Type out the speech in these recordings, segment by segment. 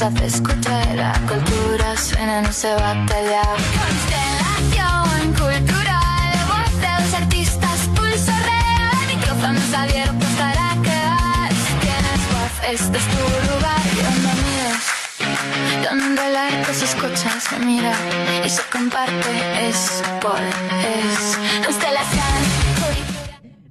nos hace escuchar. La cultura suena, no se va a callar. Constelación cultural, voz de los artistas, pulso real. Micrófonos abiertos para quedar. Si tienes voz, este es tu lugar. Bienvenidos, donde el arte se escucha, se mira y se comparte. Es Constelación.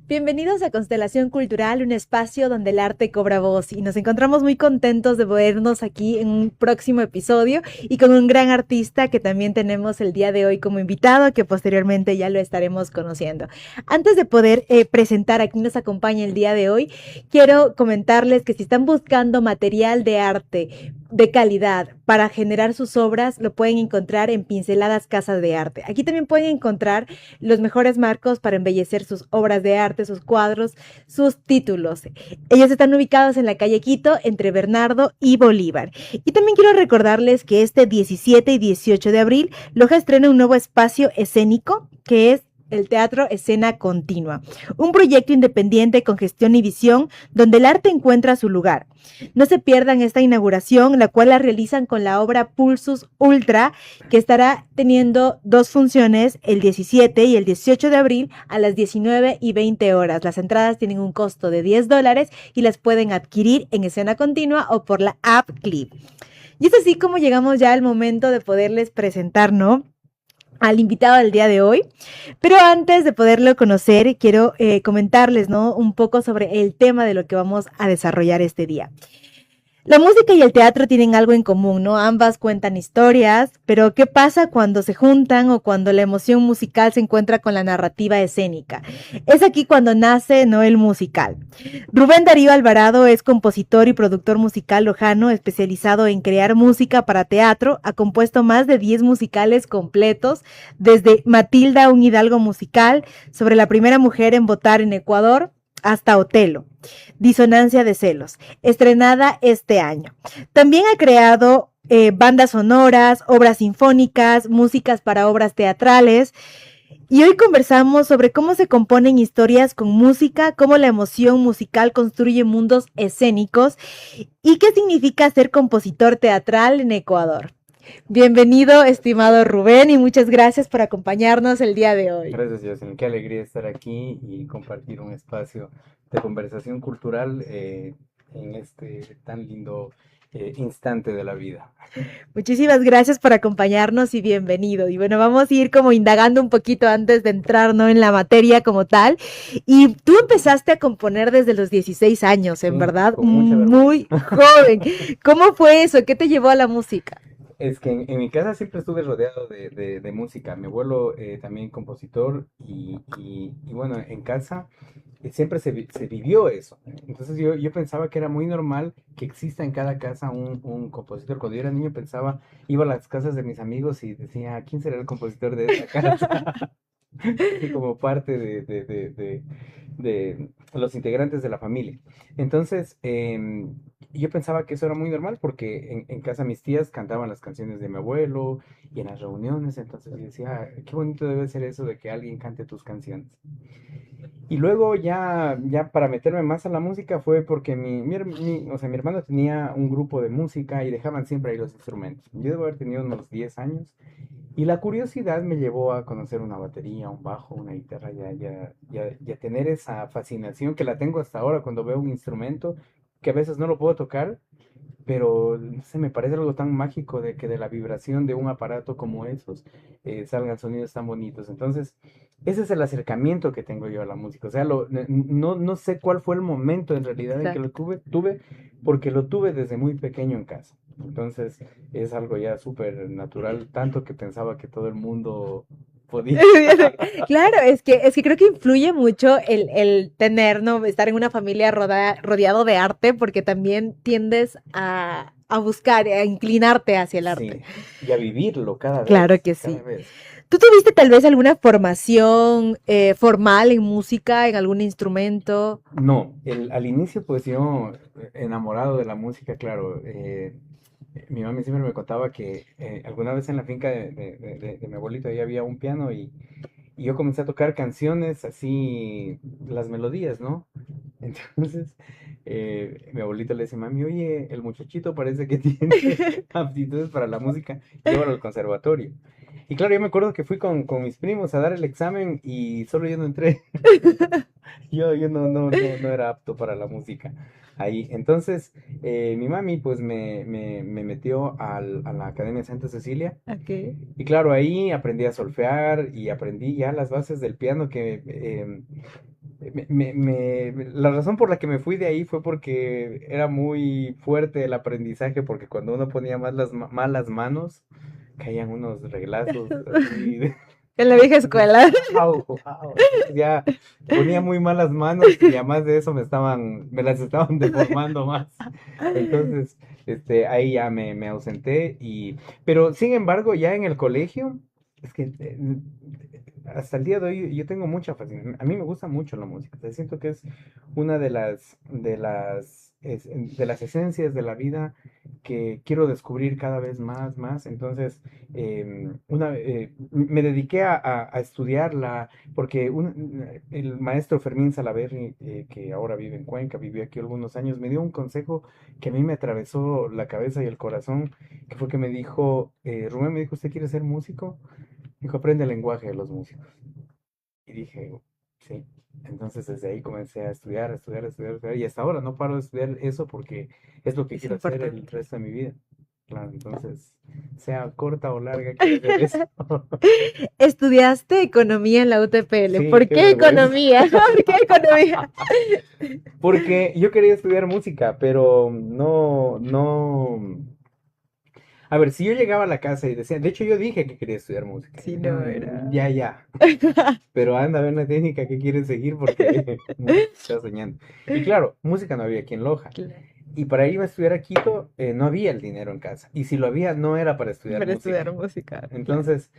Bienvenidos a Constelación Cultural, un espacio donde el arte cobra voz, y nos encontramos muy contentos de vernos aquí en un próximo episodio y con un gran artista que también tenemos el día de hoy como invitado, que posteriormente ya lo estaremos conociendo. Antes de poder presentar a quien nos acompaña el día de hoy, quiero comentarles que si están buscando material de arte de calidad para generar sus obras, lo pueden encontrar en Pinceladas Casas de Arte. Aquí también pueden encontrar los mejores marcos para embellecer sus obras de arte, sus cuadros, sus títulos. Ellos están ubicados en la calle Quito, entre Bernardo y Bolívar. Y también quiero recordarles que este 17 y 18 de abril, Loja estrena un nuevo espacio escénico que es el Teatro Escena Continua, un proyecto independiente con gestión y visión donde el arte encuentra su lugar. No se pierdan esta inauguración, la cual la realizan con la obra Pulsus Ultra, que estará teniendo dos funciones el 17 y el 18 de abril a las 19 y 20 horas. Las entradas tienen un costo de $10 y las pueden adquirir en Escena Continua o por la app Clip. Y es así como llegamos ya al momento de poderles presentar, ¿no?, al invitado del día de hoy, pero antes de poderlo conocer, quiero comentarles, ¿no?, un poco sobre el tema de lo que vamos a desarrollar este día. La música y el teatro tienen algo en común, ¿no? Ambas cuentan historias, pero ¿qué pasa cuando se juntan o cuando la emoción musical se encuentra con la narrativa escénica? Es aquí cuando nace, ¿no?, el musical. Rubén Darío Alvarado es compositor y productor musical lojano, especializado en crear música para teatro. Ha compuesto más de 10 musicales completos, desde Matilda, un hidalgo musical, sobre la primera mujer en votar en Ecuador, hasta Otelo, Disonancia de celos, estrenada este año. También ha creado bandas sonoras, obras sinfónicas, músicas para obras teatrales. Y hoy conversamos sobre cómo se componen historias con música, cómo la emoción musical construye mundos escénicos y qué significa ser compositor teatral en Ecuador. Bienvenido, estimado Rubén, y muchas gracias por acompañarnos el día de hoy. Gracias, Yacine. Qué alegría estar aquí y compartir un espacio de conversación cultural en este tan lindo instante de la vida. Muchísimas gracias por acompañarnos y bienvenido. Y bueno, vamos a ir como indagando un poquito antes de entrar, ¿no?, en la materia como tal. Y tú empezaste a componer desde los 16 años, en verdad, muy joven. ¿Cómo fue eso? ¿Qué te llevó a la música? Es que en mi casa siempre estuve rodeado de música. Mi abuelo también compositor y bueno, en casa siempre se vivió eso. Entonces yo pensaba que era muy normal que exista en cada casa un compositor. Cuando yo era niño pensaba, iba a las casas de mis amigos y decía, ¿quién será el compositor de esta casa? Así como parte de los integrantes de la familia. Entonces, yo pensaba que eso era muy normal porque en casa mis tías cantaban las canciones de mi abuelo y en las reuniones, entonces yo decía, "Ah, qué bonito debe ser eso de que alguien cante tus canciones". Y luego ya para meterme más a la música fue porque o sea, mi hermano tenía un grupo de música y dejaban siempre ahí los instrumentos. Yo debo haber tenido unos 10 años y la curiosidad me llevó a conocer una batería, un bajo, una guitarra, ya tener esa fascinación que la tengo hasta ahora cuando veo un instrumento que a veces no lo puedo tocar, pero no sé, me parece algo tan mágico de que de la vibración de un aparato como esos salgan sonidos tan bonitos. Entonces, ese es el acercamiento que tengo yo a la música. O sea, no sé cuál fue el momento en realidad en que lo tuve, porque lo tuve desde muy pequeño en casa. Entonces, es algo ya súper natural, tanto que pensaba que todo el mundo podía. Claro, es que creo que influye mucho el tener, ¿no?, estar en una familia rodeado de arte, porque también tiendes a buscar, a inclinarte hacia el arte. Sí, y a vivirlo cada vez. Claro que sí. Cada vez. ¿Tú tuviste tal vez alguna formación formal en música, en algún instrumento? No, al inicio pues yo enamorado de la música, claro. Mi mami siempre me contaba que alguna vez en la finca de mi abuelito ahí había un piano y yo comencé a tocar canciones así, las melodías, ¿no? Entonces, mi abuelito le dice, mami, oye, el muchachito parece que tiene aptitudes para la música, llévalo al conservatorio. Y claro, yo me acuerdo que fui con mis primos a dar el examen y solo yo no entré. Yo no era apto para la música ahí. Entonces, mi mami pues me metió a la Academia Santa Cecilia Ok. y claro, ahí aprendí a solfear y aprendí ya las bases del piano que la razón por la que me fui de ahí fue porque era muy fuerte el aprendizaje, porque cuando uno ponía más malas manos, caían unos reglazos así En la vieja escuela. Au, au. Entonces ya ponía muy malas manos y además de eso me las estaban deformando más. Entonces, ahí ya me ausenté pero sin embargo, ya en el colegio, es que hasta el día de hoy yo tengo mucha fascinación. A mí me gusta mucho la música. O sea, siento que es una de las esencias de la vida que quiero descubrir cada vez más. Entonces, me dediqué a estudiarla porque el maestro Fermín Salaverry, que ahora vive en Cuenca, vivió aquí algunos años, me dio un consejo que a mí me atravesó la cabeza y el corazón, que fue que me dijo, Rubén me dijo, ¿usted quiere ser músico? Dijo, aprende el lenguaje de los músicos. Y dije, sí. Entonces desde ahí comencé a estudiar, y hasta ahora no paro de estudiar eso porque es lo que Es quiero hacer el importante. resto de mi vida. Claro, entonces, sea corta o larga, quiero hacer eso. Estudiaste economía en la UTPL. Sí, ¿Por qué qué vergüenza. economía? ¿Por qué economía? Porque yo quería estudiar música, pero no. A ver, si yo llegaba a la casa y decía, de hecho yo dije que quería estudiar música. Y Sí, decía, no era. Ya. Pero anda a ver una técnica que quieres seguir porque música estás soñando. Y claro, música no había aquí en Loja. Claro, Y para irme a estudiar a Quito, no había el dinero en casa. Y si lo había, no era para estudiar para estudiar música. música, claro. Entonces,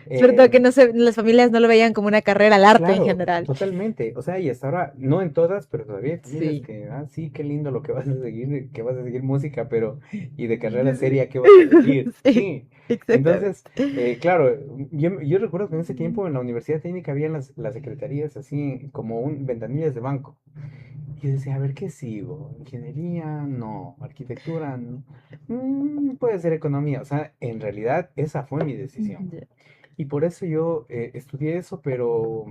Es verdad que eh, no se, las familias no lo veían como una carrera al arte en claro, general. totalmente. O sea, y hasta ahora, no en todas, pero todavía hay familias Sí. que, sí, qué lindo lo que vas a seguir, que vas a seguir música, pero, y de carrera seria, ¿qué vas a seguir? Sí, Sí. exactamente. Entonces, claro, yo recuerdo que en ese tiempo en la Universidad Técnica había las secretarías así, como ventanillas de banco. Y yo decía, a ver, ¿qué sigo? ¿Ingeniería? No. ¿Arquitectura? No. Puede ser economía. O sea, en realidad esa fue mi decisión. Ya. Y por eso yo estudié eso, pero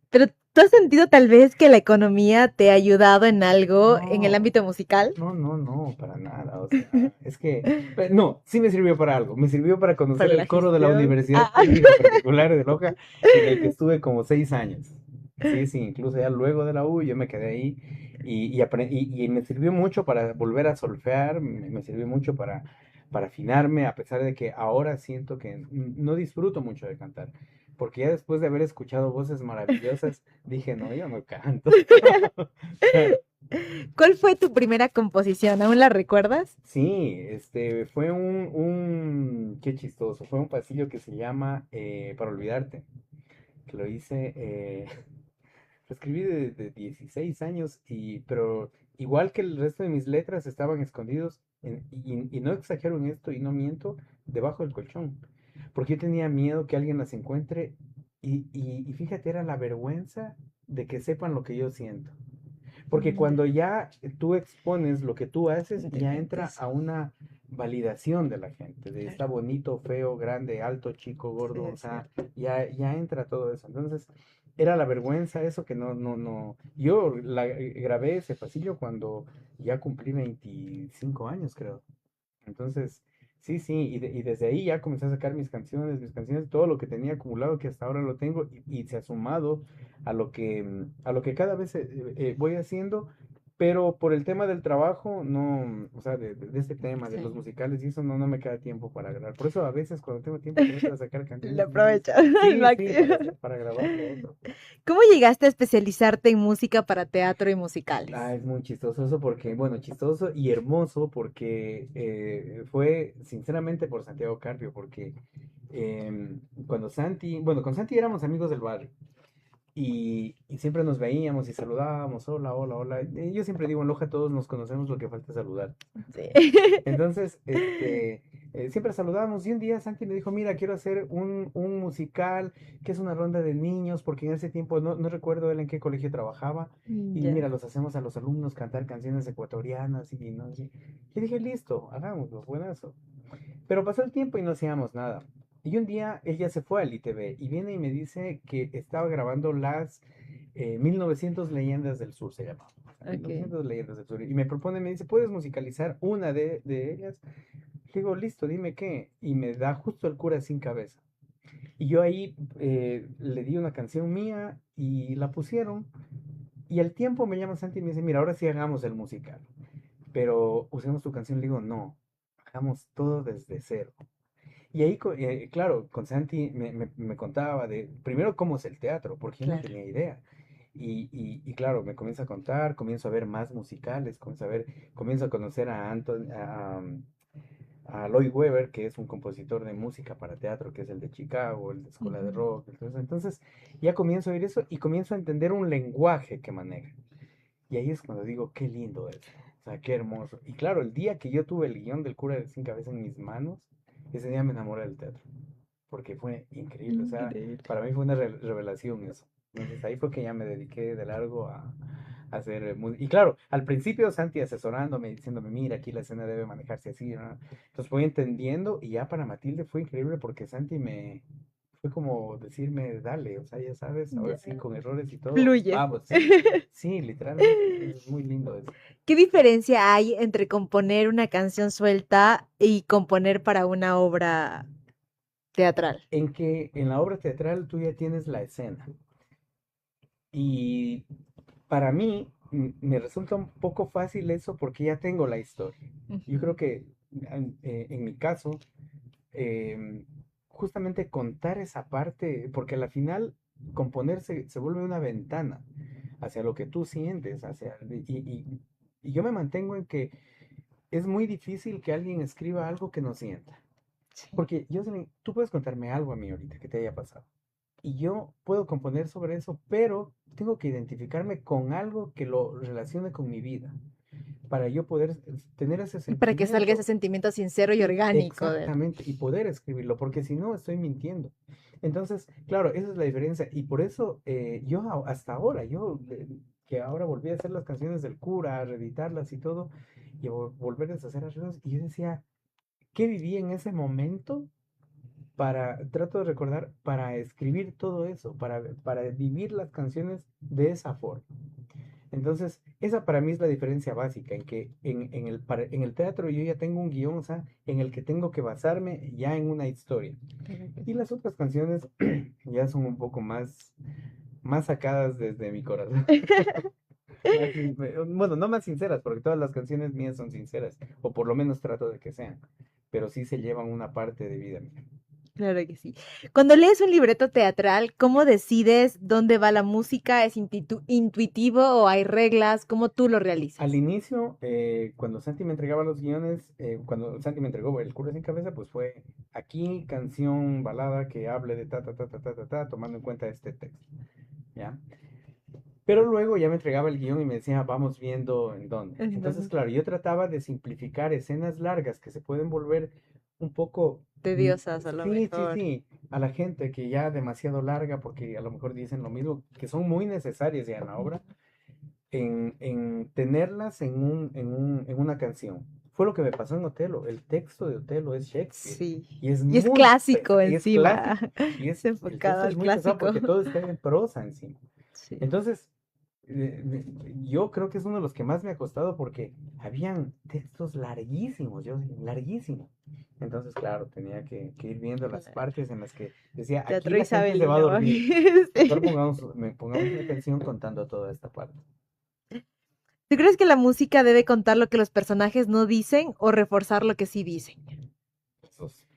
Pero ¿tú has sentido tal vez que la economía te ha ayudado en algo en el no, ámbito musical? no, para nada. O sea, es que, no, sí me sirvió para algo. Me sirvió para Para conocer la el coro de la gestión. Universidad Ah, Técnica Particular de Loja, en el que estuve como 6 años. Sí, sí, incluso ya luego de la U yo me quedé ahí y me sirvió mucho para volver a solfear, me sirvió mucho para afinarme, a pesar de que ahora siento que no disfruto mucho de cantar. Porque ya después de haber escuchado voces maravillosas, dije, no, yo no canto. ¿cuál fue tu primera composición? ¿Aún la recuerdas? Sí, fue qué chistoso, fue un pasillo que se llama Para Olvidarte, que lo hice, lo escribí de 16 años, pero igual que el resto de mis letras estaban escondidos, y no exagero en esto y no miento, debajo del colchón, porque yo tenía miedo que alguien las encuentre y fíjate, era la vergüenza de que sepan lo que yo siento. Porque Ya. cuando ya tú expones lo que tú haces, De ya repente entra eso, a una validación de la gente, de está claro. bonito, feo, grande, alto, chico, Sí, gordo, o es sea, cierto. ya entra todo eso. Entonces, era la vergüenza eso que no. Yo grabé ese pasillo cuando ya cumplí 25 años, creo. Entonces, sí, y desde ahí ya comencé a sacar mis canciones, todo lo que tenía acumulado que hasta ahora lo tengo y se ha sumado a lo que cada vez voy haciendo, pero por el tema del trabajo, no, o sea, de este tema, de los Sí. musicales y eso, no me queda tiempo para grabar. Por eso a veces cuando tengo tiempo comienzo a sacar Lo canciones nuevas. aprovechas al Sí, máximo. para grabar lo otro. ¿Cómo llegaste a especializarte en música para teatro y musicales? Es muy chistoso eso porque, bueno, chistoso y hermoso porque fue sinceramente por Santiago Carpio, porque cuando bueno, con Santi éramos amigos del barrio y siempre nos veíamos y saludábamos, hola, hola, hola. Yo siempre digo, en Loja todos nos conocemos, lo que falta es saludar. Sí. Entonces, siempre saludábamos y un día Santi me dijo, mira, quiero hacer un musical que es una ronda de niños, porque en ese tiempo no recuerdo él en qué colegio trabajaba, y Ya. mira, los hacemos a los alumnos cantar canciones ecuatorianas y no sé. Y dije, listo, hagámoslo, buenazo. Pero pasó el tiempo y no hacíamos nada. Y un día él ya se fue al ITV y viene y me dice que estaba grabando las 1900 Leyendas del Sur, se llama. Ok. 1900 Leyendas del Sur. Y me propone, me dice, ¿puedes musicalizar una de ellas? Le digo, listo, dime qué. Y me da justo el cura sin cabeza. Y yo ahí le di una canción mía y la pusieron. Y al tiempo me llama Santi y me dice, mira, ahora sí hagamos el musical. Pero usemos tu canción. Le digo, no, hagamos todo desde cero. Y ahí, claro, con Santi me contaba de, primero, cómo es el teatro, porque yo no Claro. tenía idea. Y claro, me comienza a contar, comienzo a ver más musicales, comienzo a conocer a Lloyd Webber, que es un compositor de música para teatro, que es el de Chicago, el de Escuela de Ujú. Rock. Entonces ya comienzo a oír eso y comienzo a entender un lenguaje que maneja. Y ahí es cuando digo, qué lindo esto, o sea, qué hermoso. Y claro, el día que yo tuve el guión del cura de sin cabeza en mis manos, ese día me enamoré del teatro, porque fue increíble, o sea, Increíble. para mí fue una revelación eso. Entonces ahí fue que ya me dediqué de largo a hacer música. Y claro, al principio Santi asesorándome, diciéndome, mira, aquí la escena debe manejarse así, ¿no? Entonces voy entendiendo y ya para Matilde fue increíble porque Santi fue como decirme, dale, o sea, ya sabes, ahora Ya. sí, con errores y todo, Fluye. vamos, sí, sí, literalmente, es muy lindo eso. ¿Qué diferencia hay entre componer una canción suelta y componer para una obra teatral? En que en la obra teatral tú ya tienes la escena. Y para mí me resulta un poco fácil eso porque ya tengo la historia. Yo creo Ujú. que en mi caso, em, justamente contar esa parte, porque al final componer se vuelve una ventana hacia lo que tú sientes, y yo me mantengo en que es muy difícil que alguien escriba algo que no sienta. Sí. Porque tú puedes contarme algo a mí ahorita que te haya pasado y yo puedo componer sobre eso, pero tengo que identificarme con algo que lo relacione con mi vida, para yo poder tener ese Y para que salga ese sentimiento. sentimiento sincero y Sí, orgánico de... exactamente, y poder escribirlo, porque si no, estoy mintiendo. Entonces, claro, esa es la diferencia, y por eso hasta ahora, que ahora volví a hacer las canciones del cura, a reeditarlas y todo, y a volverles a hacer arreglos, y yo decía, ¿qué viví en ese momento? Trato de recordar, para escribir todo eso, para vivir las canciones de esa forma. Entonces, esa para mí es la diferencia básica, en que en el teatro yo ya tengo un guión, o sea, en el que tengo que basarme ya en una historia. Claro que Y sí. las otras canciones ya son un poco más sacadas desde mi corazón. Bueno, no más sinceras, porque todas las canciones mías son sinceras, o por lo menos trato de que sean, pero sí se llevan una parte de vida mía. Claro que sí. Cuando lees un libreto teatral, ¿cómo decides dónde va la música? ¿Es intuitivo o hay reglas? ¿Cómo tú lo Al realizas? inicio, cuando Santi me entregaba los guiones, cuando Santi me entregó El Cura Sin Cabeza, pues fue aquí canción, balada que hable de ta, ta, ta, ta, ta, ta, ta, tomando en cuenta este texto, ¿ya? Pero luego ya me entregaba el guión y me decía, vamos viendo en dónde. Entonces, Entonces, claro, yo trataba de simplificar escenas largas que se pueden volver un poco, tediosas a lo sí, sí, mejor. sí, a la gente que ya demasiado larga, porque a lo mejor dicen lo mismo, que son muy necesarias ya en la obra en tenerlas en una canción. Fue lo que me pasó en Otelo. El texto de Otelo es Shakespeare Sí. y es Y es muy clásico y es encima. clásico Es el enfocado texto al es muy pesado clásico. porque todo está en prosa encima. Sí. Entonces, yo creo que es uno de los que más me ha costado porque habían textos larguísimos, larguísimos. Entonces, claro, tenía que ir viendo las Claro. partes en las que decía, aquí Teatro la gente se va a isabelino. dormir. Mejor Sí. pongamos una canción contando toda esta parte. ¿Tú crees que la música debe contar lo que los personajes no dicen o reforzar lo que sí dicen? Esos,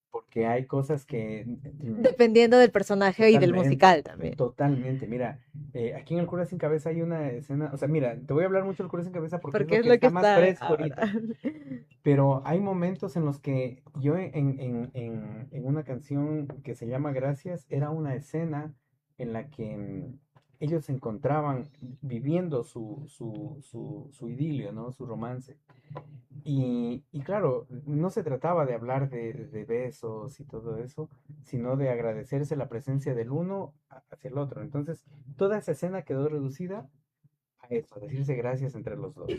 porque hay cosas que Dependiendo del personaje y del totalmente, musical también. totalmente. Mira, aquí en El Cura Sin Cabeza hay una escena, o sea, mira, te voy a hablar mucho del Cura Sin Cabeza porque es Porque lo es que lo que está más está fresco ahora. ahorita. Pero hay momentos en los que yo en una canción que se llama Gracias, era una escena en la que ellos se encontraban viviendo su idilio, ¿no? Su romance. Y claro, no se trataba de hablar de besos y todo eso, sino de agradecerse la presencia del uno hacia el otro. Entonces, toda esa escena quedó reducida a eso, a decirse gracias entre los dos.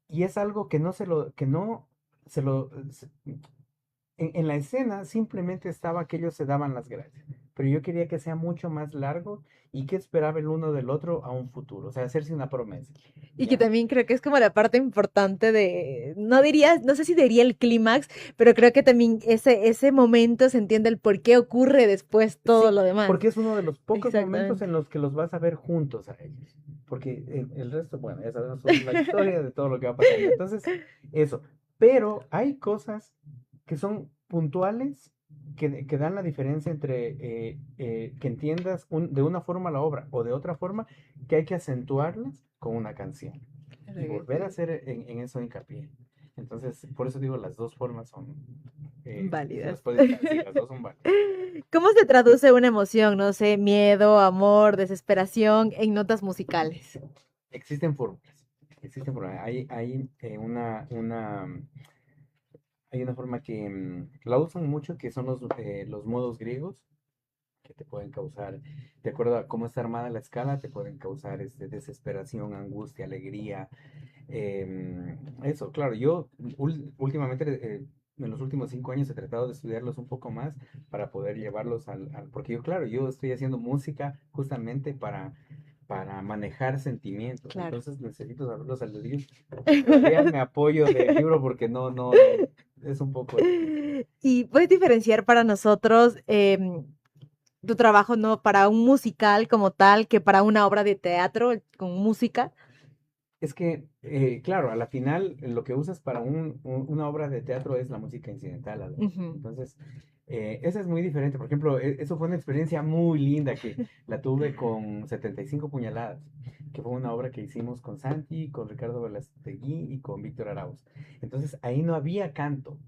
Y es algo que no se lo, que no se lo, se- en la escena simplemente estaba que ellos se daban las gracias, pero yo quería que sea mucho más largo y que esperaba el uno del otro a un futuro, o sea, hacerse una promesa, Y que ¿ya? también creo que es como la parte importante de, no diría, no sé si diría el clímax, pero creo que también ese momento se entiende el por qué ocurre después todo Sí, lo demás. porque es uno de los pocos momentos Exactamente. en los que los vas a ver juntos a ellos, porque el resto, bueno, ya sabemos la historia de todo lo que va pasando. Entonces, eso, pero hay cosas que son puntuales que dan la diferencia entre que entiendas de una forma la obra o de otra forma, que hay que acentuarlas con una canción Claro y que volver a sí. hacer en eso hincapié. Entonces, por eso digo, las dos formas son, se Válidas. las puede, sí, las dos son válidas. ¿Cómo se traduce una emoción, no sé, miedo, amor, desesperación en notas musicales? Existen fórmulas, existen fórmulas. Hay una forma que la usan mucho, que son los modos griegos, que te pueden causar, de acuerdo a cómo está armada la escala, te pueden causar desesperación, angustia, alegría. Eso, claro, yo últimamente, en los últimos 5 años he tratado de estudiarlos un poco más para poder llevarlos porque yo, claro, yo estoy haciendo música justamente para manejar sentimientos, Claro. entonces necesito saberlos al dedillo. Todavía me apoyo del libro porque no, es un poco difícil. Y puedes diferenciar para nosotros tu trabajo no para un musical como tal que para una obra de teatro con música. Es que, claro, a la final lo que usas para una obra de teatro es la música incidental, además. Ujú. Entonces, esa es muy diferente. Por ejemplo, eso fue una experiencia muy linda que la tuve con 75 puñaladas, que fue una obra que hicimos con Santi, con Ricardo Velastegui y con Víctor Arauz. Entonces, ahí no había canto,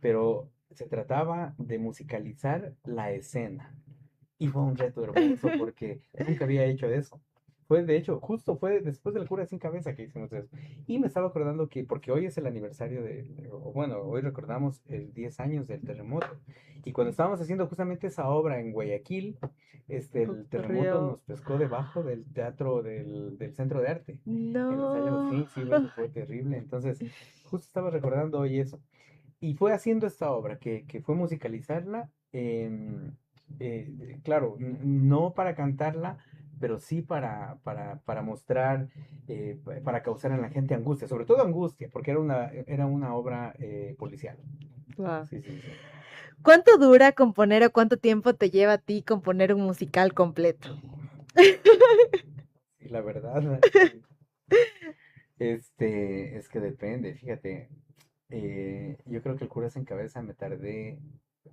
pero se trataba de musicalizar la escena. Y fue un reto hermoso porque nunca había hecho eso. De hecho, justo fue después del Cura Sin Cabeza que hicimos eso. Y me estaba acordando que, porque hoy es el aniversario o bueno, hoy recordamos el 10 años del terremoto. Y cuando estábamos haciendo justamente esa obra en Guayaquil, el terremoto Ocurrió. nos pescó debajo del teatro del Centro de Arte. El ensayo, No. sí, sí, eso fue terrible. Entonces, justo estaba recordando hoy eso. Y fue haciendo esta obra, que fue musicalizarla, claro, no para cantarla, pero sí para mostrar, para causar en la gente angustia, sobre todo angustia, porque era una obra policial. Guau. Sí, sí, sí. ¿Cuánto dura componer o cuánto tiempo te lleva a ti componer un musical completo? Sí, la verdad, es que depende, fíjate, yo creo que el cura sin cabeza me tardé,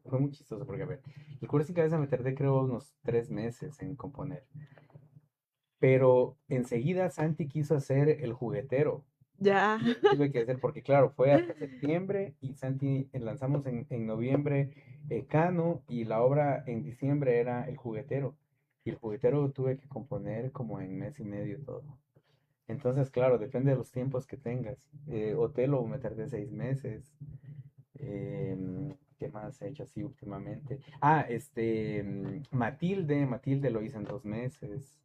fue muy chistoso porque, a ver, el cura sin cabeza me tardé creo unos 3 meses en componer. Pero enseguida Santi quiso hacer el juguetero. Ya. Y yo lo tuve que hacer porque, claro, fue hasta septiembre y Santi lanzamos en noviembre Cano y la obra en diciembre era el juguetero. Y el juguetero tuve que componer como en mes y medio todo. Entonces, claro, depende de los tiempos que tengas. Otelo me tardé 6 meses. ¿Qué más he hecho así últimamente? Ah, Matilde lo hice en 2 meses.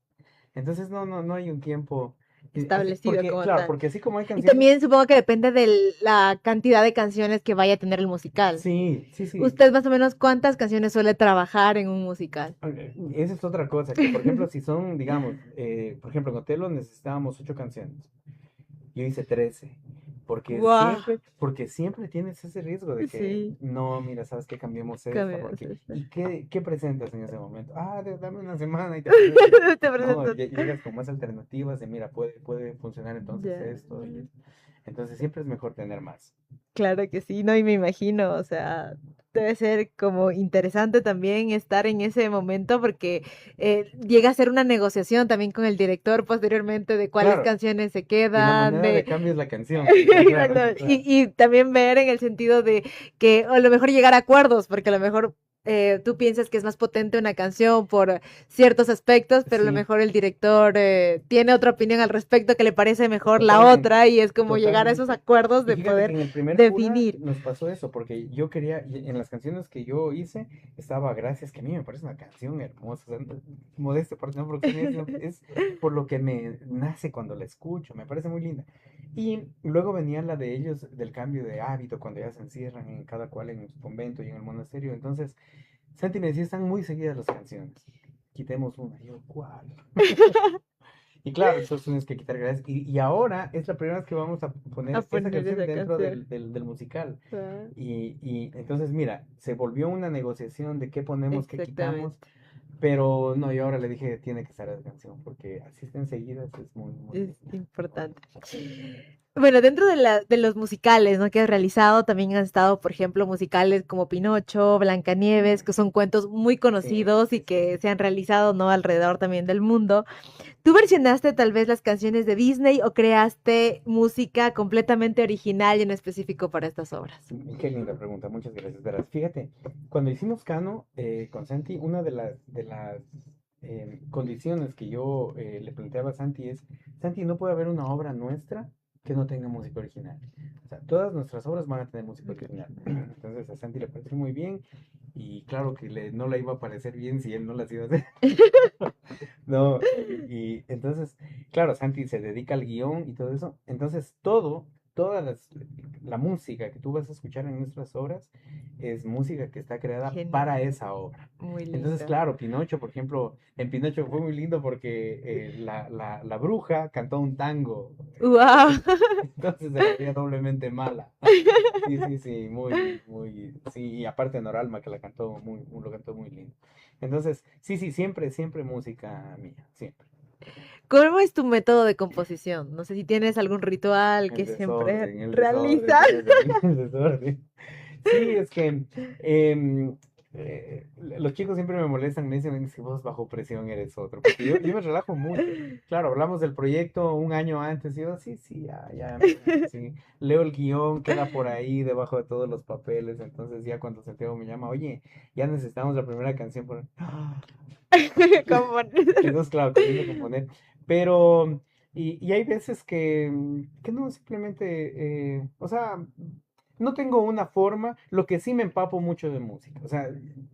Entonces no hay un tiempo. Establecido Porque, como claro, tal. porque así como hay Y canciones. también supongo que depende de la cantidad de canciones que vaya a tener el musical. Sí, sí, sí. ¿Usted más o menos cuántas canciones suele trabajar en un musical? Esa es otra cosa, que por ejemplo, si son, digamos, por ejemplo, en Otelo necesitábamos 8 canciones. Yo hice 13. Guau. Porque siempre tienes ese riesgo de que, Sí, no, mira, sabes que cambiemos esta, cambiamos porque, esta. ¿y qué presentas en ese momento? Ah, dame una semana y te presento. Te No, presento. llegas con más alternativas de, mira, puede funcionar entonces Ya. esto y esto. Entonces siempre es mejor tener más. Claro que sí, no, y me imagino, o sea, debe ser como interesante también estar en ese momento porque llega a ser una negociación también con el director posteriormente de cuáles Claro, canciones se y la quedan, moneda de de... cambio es la canción. Claro, Exacto, claro. y también ver en el sentido de que a lo mejor llegar a acuerdos, porque a lo mejor tú piensas que es más potente una canción por ciertos aspectos, pero a lo Sí, mejor el director tiene otra opinión al respecto que le parece mejor la totalmente, otra y es como llegar a esos totalmente. acuerdos Y de fíjate que poder en el primer cura definir. nos pasó eso, porque yo quería, y en las canciones que yo hice, estaba Gracias, que a mí me parece una canción hermosa, o sea, modestia aparte, no porque es por lo que me nace cuando la escucho, me parece muy linda. Y luego venía la de ellos, del cambio de hábito, cuando ya se encierran en cada cual en su convento y en el monasterio. Entonces, Santi me decía, están muy seguidas las canciones. Quitemos una. Y yo, ¿cuál? Y claro, entonces tienes que quitar gracias. Y ahora es la primera vez que vamos a A poner esa poner canción esa dentro canción. del musical. Ah, Y entonces, mira, se volvió una negociación de qué ponemos, qué quitamos. exactamente. Pero no, yo ahora le dije, tiene que estar esa canción, porque así estén seguidas, es muy, muy Es linda. importante. Bueno, dentro de los musicales, ¿no? Que has realizado, también han estado, por ejemplo, musicales como Pinocho, Blancanieves, que son cuentos muy Sí, conocidos y sí, sí. que se han realizado, ¿no? Alrededor también del mundo. ¿Tú versionaste tal vez las canciones de Disney o creaste música completamente original y en específico para estas obras? Qué linda pregunta, muchas gracias. Verás, fíjate, cuando hicimos Cano con Santi, una de las condiciones que yo le planteaba a Santi es, Santi, no puede haber una obra nuestra que no tenga música original. O sea, todas nuestras obras van a tener música Ok. original. Entonces a Santi le pareció muy bien y claro que no le iba a parecer bien si él no las iba a hacer. No, y entonces, claro, Santi se dedica al guión y todo eso. Entonces, la música que tú vas a escuchar en nuestras obras es música que está creada Genial, para esa obra. muy Entonces, lindo. claro, Pinocho, por ejemplo, en Pinocho fue muy lindo porque la bruja cantó un tango. ¡Wow! Entonces se la veía doblemente mala. Sí, sí, sí, muy, muy, sí, y aparte Noralma que lo cantó muy lindo. Entonces, sí, sí, siempre, siempre música mía, siempre. ¿Cómo es tu método de composición? No sé si tienes algún ritual que siempre El desorden, realizas. ¿sabes? El desorden. Sí, es que em, los chicos siempre me molestan, me dicen que vos bajo presión eres otro, porque yo me relajo mucho. Claro, hablamos del proyecto un año antes, y yo, sí, sí, ya, ya, sí. Leo el guión, queda por ahí debajo de todos los papeles, entonces ya cuando Santiago me llama, oye, ya necesitamos la primera canción, Como- entonces, claro, comienzo a componer, pero, y hay veces que no, simplemente, o sea, no tengo una forma, lo que sí me empapo mucho de música, o sea,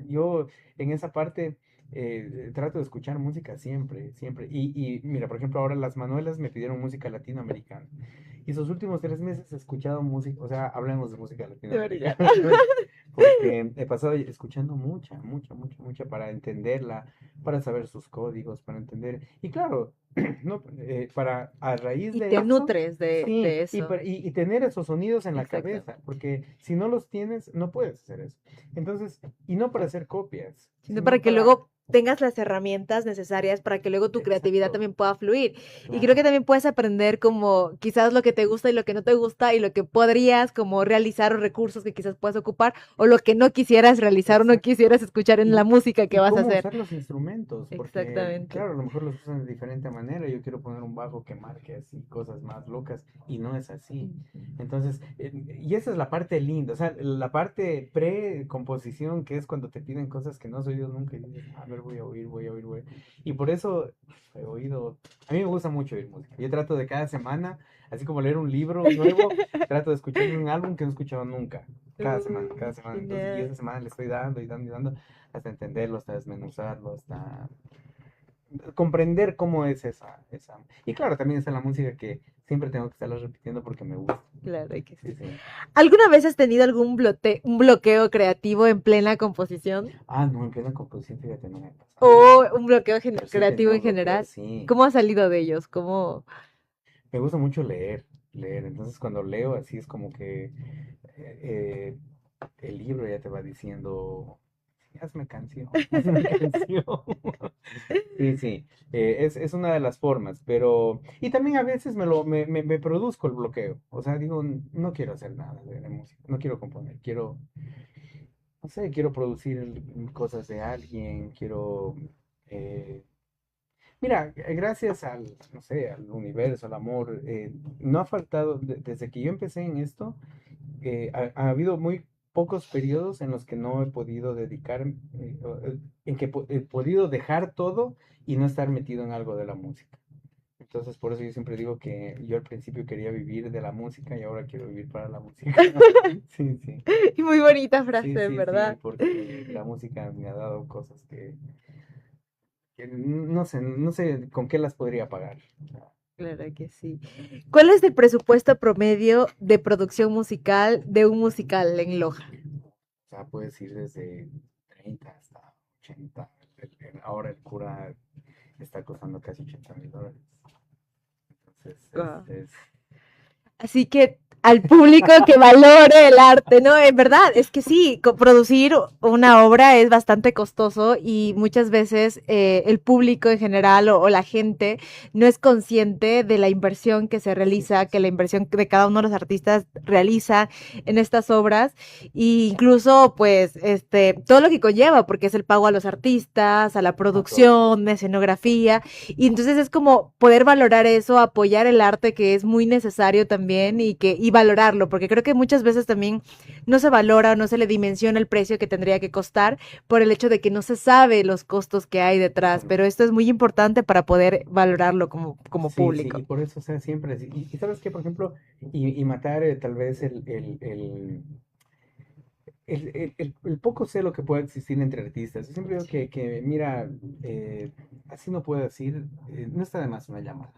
yo en esa parte trato de escuchar música siempre, siempre, y mira, por ejemplo, ahora las Manuelas me pidieron música latinoamericana, y esos últimos 3 meses he escuchado música, o sea, hablemos de música De verdad. latinoamericana, porque he pasado escuchando mucha, mucha, mucha, mucha para entenderla, para saber sus códigos, para entender. Y claro, no, para a raíz Y de te eso, nutres sí, de eso. y tener esos sonidos en la cabeza, Exactamente. porque si no los tienes, no puedes hacer eso. Entonces, y no para hacer copias, Sino para sino que para... luego tengas las herramientas necesarias para que luego tu creatividad Exacto, también pueda fluir. Y creo que claro. también puedes aprender como quizás lo que te gusta y lo que no te gusta y lo que podrías como realizar o recursos que quizás puedas ocupar o lo que no quisieras realizar o no Exacto. quisieras escuchar en la Y, música que y vas a cómo hacer. usar los instrumentos, porque Exactamente. claro, a lo mejor los usan de diferente manera. Yo quiero poner un bajo que marque así cosas más locas y no es así. Entonces, y esa es la parte linda, o sea, la parte pre-composición, que es cuando te piden cosas que no has oído nunca y dices, a ver, voy a oír, voy a oír, voy a oír". Y por eso he oído, a mí me gusta mucho oír música. Yo trato de cada semana, así como leer un libro nuevo, trato de escucharme un álbum que no he escuchado nunca. Cada semana, cada semana. Entonces, y Genial. esa semana le estoy dando y dando y dando hasta entenderlo, hasta desmenuzarlo, hasta comprender cómo es esa. Y claro, también está la música que siempre tengo que estarla repitiendo porque me gusta. Claro que Sí, sí. sí. ¿Alguna vez has tenido algún un bloqueo creativo en plena composición? Ah, no, en plena composición, fíjate, no me ha pasado. ¿O un bloqueo Pero sí he creativo tenido en bloqueos, general? sí. ¿Cómo has salido de ellos? ¿Cómo? Me gusta mucho leer, leer. Entonces, cuando leo, así es como que eh, el libro ya te va diciendo, "Sí, hazme canción, hazme canción". Sí, sí, es una de las formas, pero... Y también a veces me produzco el bloqueo. O sea, digo, no quiero hacer nada de música, no quiero componer, quiero, no sé, quiero producir cosas de alguien, quiero... eh, Mira, gracias al, no sé, al universo, al amor, no ha faltado, desde que yo empecé en esto, ha habido pocos periodos en los que no he podido dedicar, en que he podido dejar todo y no estar metido en algo de la música. Entonces, por eso yo siempre digo que yo al principio quería vivir de la música y ahora quiero vivir para la música. Sí, sí. Y muy bonita Sí, frase, en sí, sí, verdad. porque la música me ha dado cosas que no sé, no sé con qué las podría pagar. Claro que sí. ¿Cuál es el presupuesto promedio de producción musical de un musical en Loja? O sea, puedes ir desde 30 hasta 80. Ahora el cura está costando casi $80,000. Entonces, Guau. es Así que al público que valore el arte, ¿no? En verdad, es que sí, producir una obra es bastante costoso y muchas veces el público en general o la gente no es consciente de la inversión que se sí, realiza, sí, que la sí. inversión de cada uno de los artistas realiza en estas obras e incluso pues todo lo que conlleva, porque es el pago a los artistas, a la A todo. producción, la escenografía, y entonces es como poder valorar eso, apoyar el arte que es muy necesario también y valorarlo, porque creo que muchas veces también no se valora o no se le dimensiona el precio que tendría que costar por el hecho de que no se sabe los costos que hay detrás, pero Totalmente. esto es muy importante para poder valorarlo como Sí, sí, y público. por eso, o sea, siempre así. Y sabes que, por ejemplo, y matar tal vez el poco celo que pueda existir entre artistas. Yo siempre digo mira, así no puedo decir, no está de más una llamada.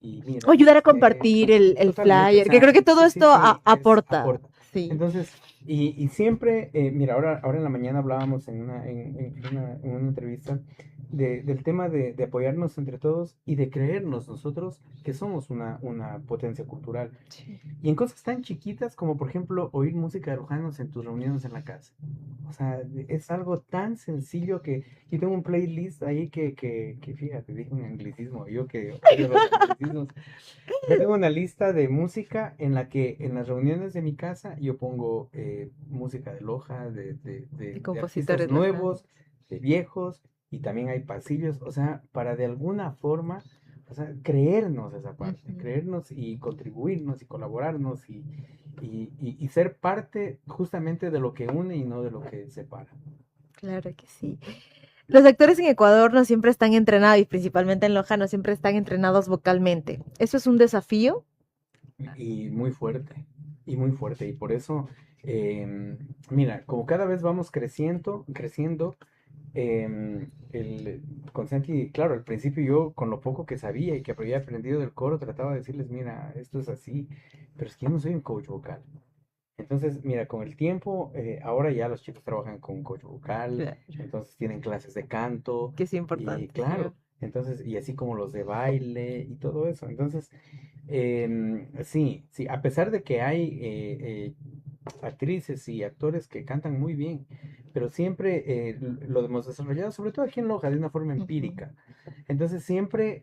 Y O mira, ayudar a compartir el totalmente, o flyer, que sea, creo que todo sí, sí, esto sí, aporta, aporta. sí. Entonces, y siempre, mira, ahora en la mañana hablábamos en una entrevista del tema de apoyarnos entre todos y de creernos nosotros que somos una potencia cultural. Sí. Y en cosas tan chiquitas como, por ejemplo, oír música de Rojanos en tus reuniones en la casa. O sea, es algo tan sencillo que yo tengo un playlist ahí que fíjate, dije un anglicismo, yo que odio los anglicismos. Yo tengo una lista de música en la que en las reuniones de mi casa yo pongo música de Loja, De de artistas compositores locales. nuevos, de viejos, y también hay pasillos, o sea, para de alguna forma, o sea, creernos esa parte, Ujú. creernos y contribuirnos y colaborarnos y ser parte justamente de lo que une y no de lo que separa. Claro que sí. Los actores en Ecuador no siempre están entrenados, y principalmente en Loja no siempre están entrenados vocalmente. ¿Eso es un desafío? Y muy fuerte, y muy fuerte. Y por eso, mira, como cada vez vamos creciendo, con Santi, claro, al principio yo con lo poco que sabía y que había aprendido del coro, trataba de decirles, mira, esto es así, pero es que yo no soy un coach vocal. Entonces, mira, con el tiempo, ahora ya los chicos trabajan con un coach vocal, Claro, entonces tienen clases de canto, que es y importante. claro, entonces, y así como los de baile y todo eso. Entonces, sí, sí, a pesar de que hay actrices y actores que cantan muy bien, pero siempre lo hemos desarrollado, sobre todo aquí en Loja, de una forma Ujú. empírica. Entonces siempre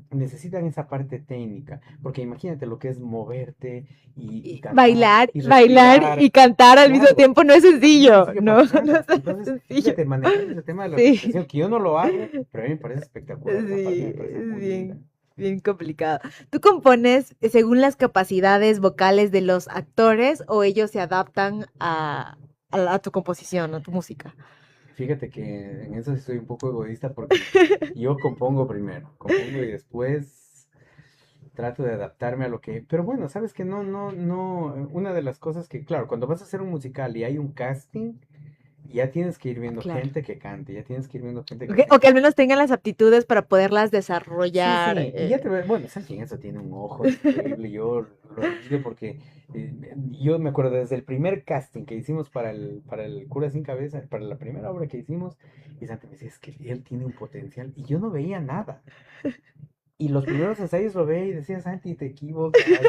necesitan esa parte técnica, porque imagínate lo que es moverte y Y cantar bailar, y bailar respirar. y cantar al mismo Claro, tiempo no es no es sencillo, sencillo no, para no nada. es nada Entonces, sencillo. fíjate, manejar ese tema de la Sí, respiración, que yo no lo hago, pero a mí me parece espectacular. Esa parte sí, me parece es muy linda. bien complicado. ¿Tú compones según las capacidades vocales de los actores o ellos se adaptan a tu composición, a tu música? Fíjate que en eso sí soy un poco egoísta porque yo compongo primero, compongo y después trato de adaptarme a lo que... Pero bueno, sabes que no, una de las cosas que, claro, cuando vas a hacer un musical y hay un casting, ya tienes que ir viendo Claro. gente que cante, ya tienes que ir viendo gente que O que al tenga... menos tengan las aptitudes para poderlas Sí, desarrollar. sí, y ya te ves, bueno, Santi en eso tiene un ojo increíble, yo lo envidio porque yo me acuerdo desde el primer casting que hicimos para el Cura Sin Cabeza, para la primera obra que hicimos, y Santi me decía, es que él tiene un potencial, y yo no veía nada. Y los primeros ensayos lo veía y decía, Santi, te equivocaste.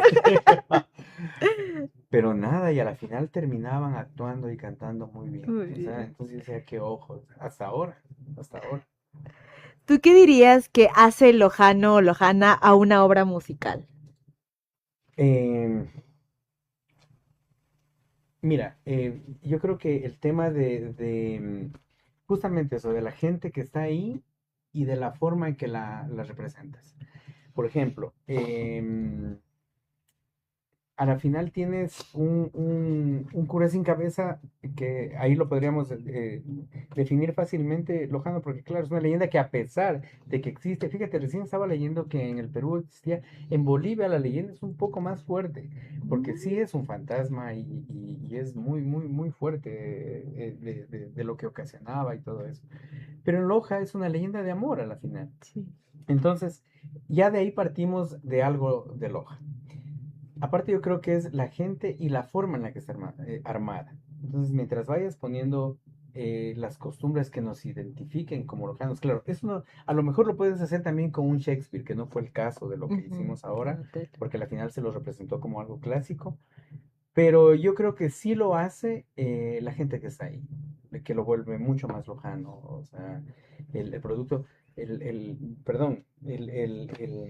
Pero nada, y a la final terminaban actuando y cantando muy bien. Muy O sea, bien. entonces yo decía, qué ojos, hasta ahora, hasta ahora. ¿Tú qué dirías que hace lojano o lojana a una obra musical? Em, Mira, yo creo que el tema justamente eso, de la gente que está ahí y de la forma en que la representas. Por ejemplo, a la final tienes un cura sin cabeza que ahí lo podríamos definir fácilmente, Lojano, porque claro, es una leyenda que a pesar de que existe, fíjate, recién estaba leyendo que en el Perú existía, en Bolivia la leyenda es un poco más fuerte, porque sí es un fantasma y es muy, muy, muy fuerte de lo que ocasionaba y todo eso. Pero en Loja es una leyenda de amor a la final. Sí. Entonces, ya de ahí partimos de algo de Loja. Aparte yo creo que es la gente y la forma en la que está armada. Entonces, mientras vayas poniendo las costumbres que nos identifiquen como lojanos, claro, eso a lo mejor lo puedes hacer también con un Shakespeare, que no fue el caso de lo que Ujú, hicimos ahora, como tal. porque al final se lo representó como algo clásico, pero yo creo que sí lo hace la gente que está ahí, que lo vuelve mucho más lojano, o sea, el producto, perdón,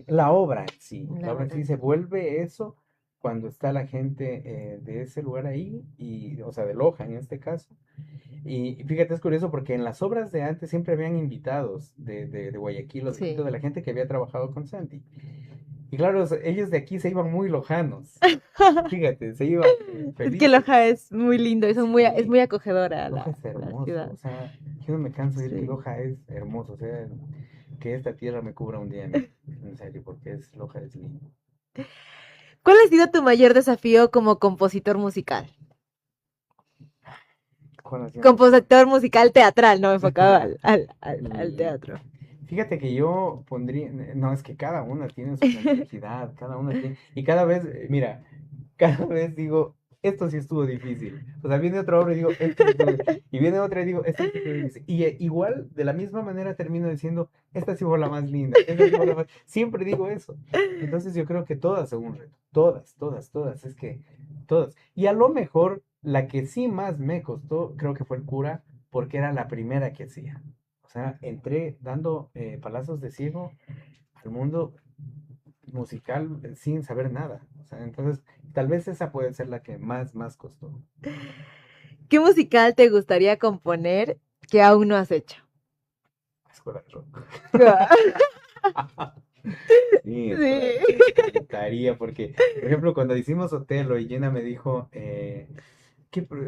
la obra en sí, la La obra en hora. sí se vuelve eso cuando está la gente de ese lugar ahí, y, o sea, de Loja en este caso. Y fíjate, es curioso porque en las obras de antes siempre habían invitados de Guayaquil o de Quito, Sí. de la gente que había trabajado con Santi. Y claro, ellos de aquí se iban muy lojanos. Fíjate, se iban Es que felices. Loja es muy lindo, es Sí, muy acogedora Loja es la hermoso. ciudad. O sea, yo no me canso de decir que Sí. Loja es hermoso. O sea, que esta tierra me cubra un día a mí. En serio, porque Loja es lindo. ¿Cuál ha sido tu mayor desafío como compositor musical? ¿Cuál ha sido mi mayor? Compositor musical teatral, no enfocado al El- teatro. Fíjate que yo pondría, no, es que cada una tiene su complejidad, cada una tiene, y cada vez, mira, cada vez digo, esto sí estuvo difícil. O sea, viene otra obra y digo, esto sí estuvo difícil. Y viene otra y digo, esto sí estuvo difícil. Y igual, de la misma manera termino diciendo, esta sí fue la más linda, esta sí fue la más... Siempre digo eso. Entonces yo creo que todas son un reto. Todas, todas, todas. Es que todas. Y a lo mejor, la que sí más me costó, creo que fue el cura, porque era la primera que hacía. O sea, entré dando palazos de ciego al mundo musical sin saber nada. O sea, entonces, tal vez esa puede ser la que más costó. ¿Qué musical te gustaría componer que aún no has hecho? Escuela de rock. Sí, escuela de Sí. rock. Me encantaría, porque, por ejemplo, cuando hicimos Otelo y Jenna me dijo,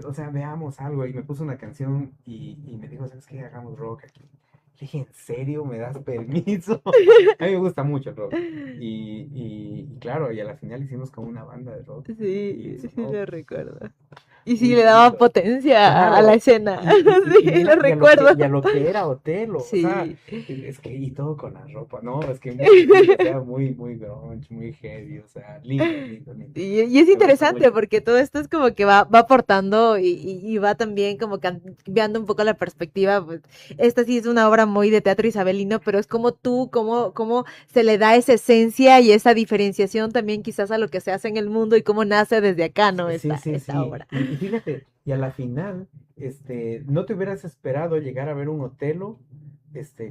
o sea, veamos algo, y me puso una canción y me dijo, ¿sabes qué? Hagamos rock aquí. Le dije, ¿en serio me das permiso? A mí me gusta mucho el rock. Y claro, y a la final hicimos como una banda de rock y Sí, sí sonó lo recuerdo. Y sí, muy le daba bonito. potencia a la Claro, escena. Sí, lo mira, recuerdo. y a lo que era Otelo, o sea, Sí. es que, y todo con la ropa, no, es que muy lindo, o sea, muy, muy grunge, muy heavy, o sea, lindo, lindo, lindo. Y es Me gustó interesante mucho. porque todo esto es como que va aportando y va también como cambiando un poco la perspectiva. Pues, esta sí es una obra muy de teatro isabelino, pero es como tú, cómo se le da esa esencia y esa diferenciación también quizás a lo que se hace en el mundo y cómo nace desde acá, ¿no? Sí, sí, Esta sí. obra. Y fíjate, y a la final, no te hubieras esperado llegar a ver un Otelo,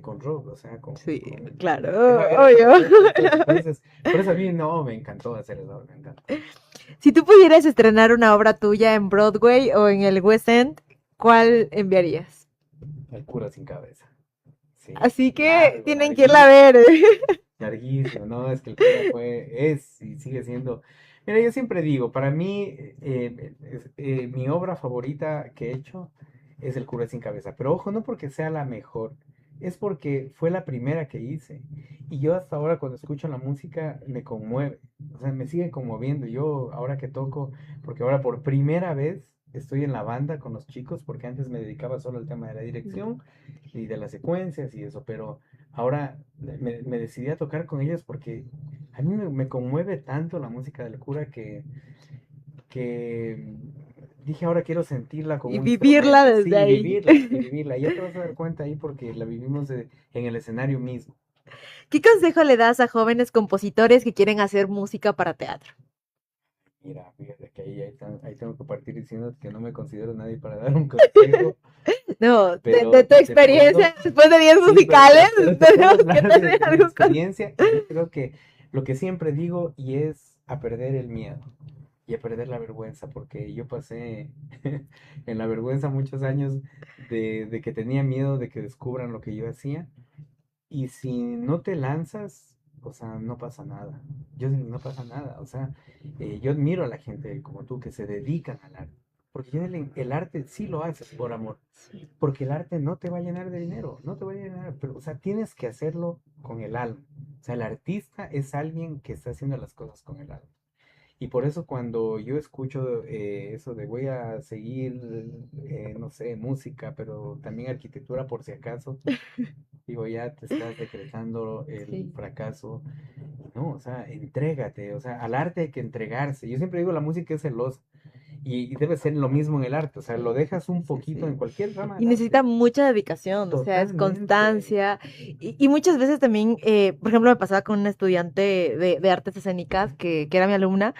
con rock, o sea, Sí, con... claro, Era obvio. perfecto. Entonces, por eso a mí no, me encantó hacer eso, me encantó. Si tú pudieras estrenar una obra tuya en Broadway o en el West End, ¿cuál enviarías? El cura sin cabeza. Sí, Así que largo, tienen que irla a ver. larguísimo, ¿no? Es que el cura es y sigue siendo. Mira, yo siempre digo, para mí, mi obra favorita que he hecho es El cura sin cabeza. Pero ojo, no porque sea la mejor, es porque fue la primera que hice. Y yo hasta ahora cuando escucho la música me conmueve, o sea, me sigue conmoviendo. Yo ahora que toco, porque ahora por primera vez estoy en la banda con los chicos, porque antes me dedicaba solo al tema de la dirección y de las secuencias y eso, pero ahora me decidí a tocar con ellos porque a mí me conmueve tanto la música del cura que dije, ahora quiero sentirla con Y un vivirla instrumento, desde sí, ahí. y vivirla. Ya te vas a dar cuenta ahí porque la vivimos en el escenario mismo. ¿Qué consejo le das a jóvenes compositores que quieren hacer música para teatro? Mira, fíjate que ahí tengo que partir diciendo que no me considero nadie para dar un consejo, No, de pero tu te puedo, experiencia después de 10 sí, musicales, pero te puedo tenemos que hablar tener de mi algo con... experiencia y yo creo que lo que siempre digo y es a perder el miedo y a perder la vergüenza, porque yo pasé en la vergüenza muchos años de que tenía miedo de que descubran lo que yo hacía y si no te lanzas, o sea, no pasa nada. Yo digo, no pasa nada. O sea, yo admiro a la gente como tú que se dedican al arte. Porque el arte sí lo haces por amor. Sí. Porque el arte no te va a llenar de dinero, no te va a llenar, pero, o sea, tienes que hacerlo con el alma. O sea, el artista es alguien que está haciendo las cosas con el alma. Y por eso cuando yo escucho eso de voy a seguir, no sé, música, pero también arquitectura por si acaso, digo, ya te estás decretando el Sí. fracaso. No, o sea, entrégate, o sea, al arte hay que entregarse. Yo siempre digo, la música es celosa y debe ser lo mismo en el arte, o sea, lo Sí, dejas sí, un sí, poquito en sí. cualquier rama Y del necesita arte. mucha dedicación, o sea, es Totalmente. constancia. Y muchas veces también, por ejemplo, me pasaba con una estudiante de artes escénicas que era mi alumna,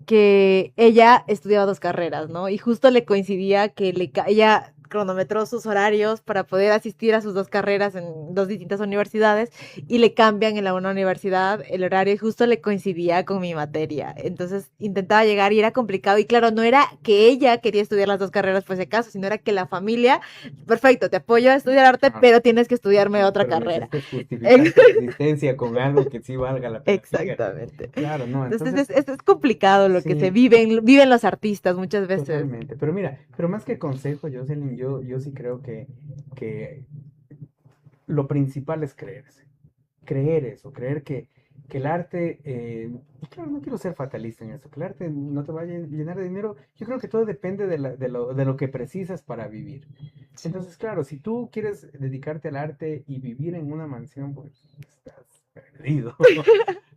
que ella estudiaba dos carreras, ¿no? Y justo le coincidía que ella cronometró sus horarios para poder asistir a sus dos carreras en dos distintas universidades y le cambian en la una universidad el horario y justo le coincidía con mi materia. Entonces intentaba llegar y era complicado y claro, no era que ella quería estudiar las dos carreras por ese caso, sino era que la familia, perfecto, te apoyo a estudiar arte, Ajá. pero tienes que estudiarme otra Pero carrera. necesitas justificar tu existencia con algo que sí valga la pena, fíjate. Exactamente. Claro, no, Entonces entonces, es complicado lo que se sí, viven los artistas muchas veces. totalmente. Pero mira, pero más que consejo, Jocelyn, yo sí creo que lo principal es creerse. Creer eso, creer que el arte, y claro, no quiero ser fatalista en esto, que el arte no te va a llenar de dinero, yo creo que todo depende de lo que precisas para vivir. Sí. Entonces, claro, si tú quieres dedicarte al arte y vivir en una mansión, pues estás perdido.